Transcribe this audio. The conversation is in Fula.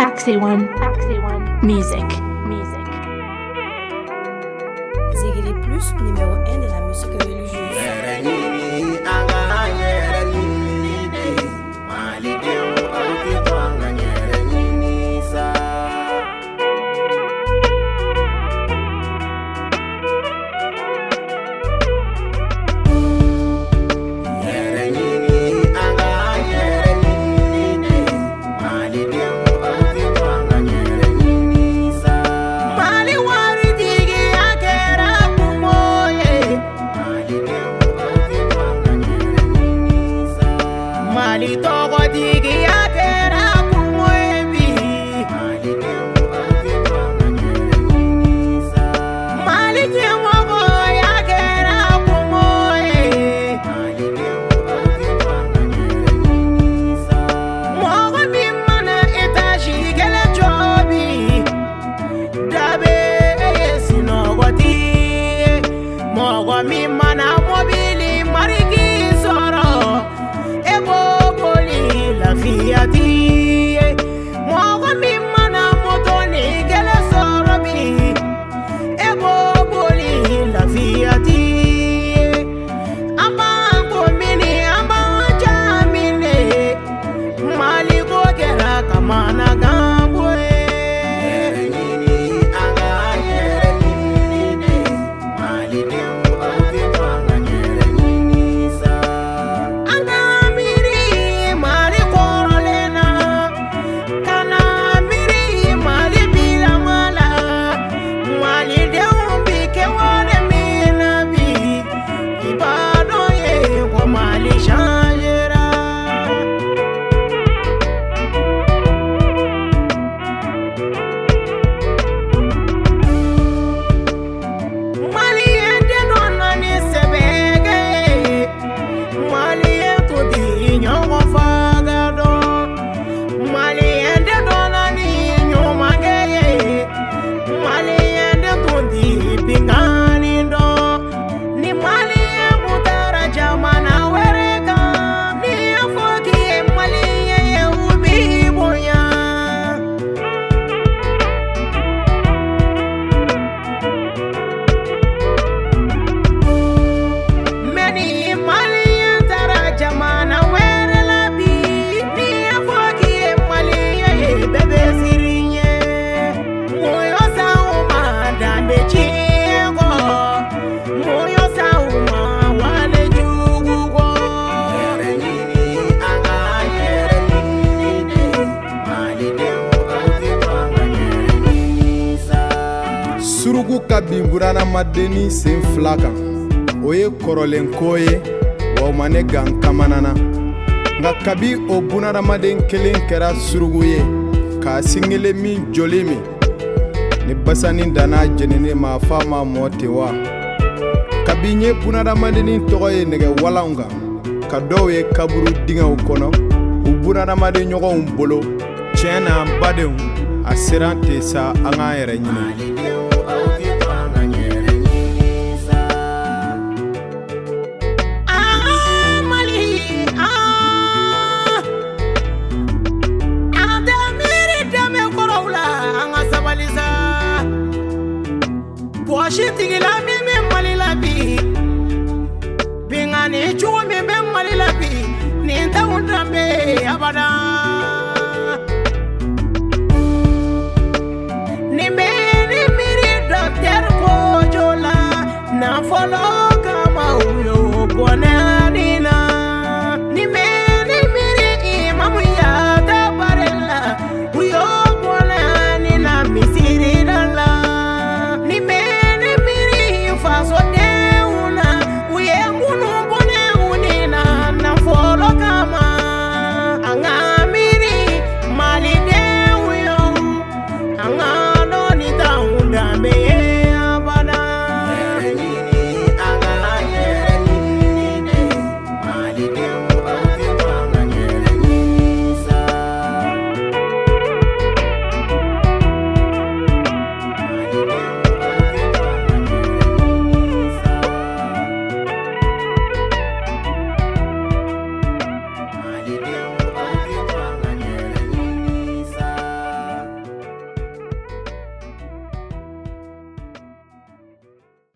Taxi One. Music. Zigiri Plus, numéro 1 de la musique religieuse. Surugu ka bin bunadamadennin sen fila kan o ye kɔrɔlen ko ye wa o ma ne gan kamanana nka kabi o bunadamaden kelen kɛra surugu ye k'a singele min jɔlen min ni basani danna jenini ma fa ma mɔ ten wa kabi n ye bunadamadennin tɔgɔ ye nɛgɛ walanw kan ka dɔw ye kaburu dingɛw kɔnɔ u bunadamaden ɲɔgɔnw bolo tiɲɛ na badenw a sera ten sa an k'an yɛrɛ ɲini. Tigila mi be Mali la bi bingani chuo mi be Mali la bi ni ta undambe abada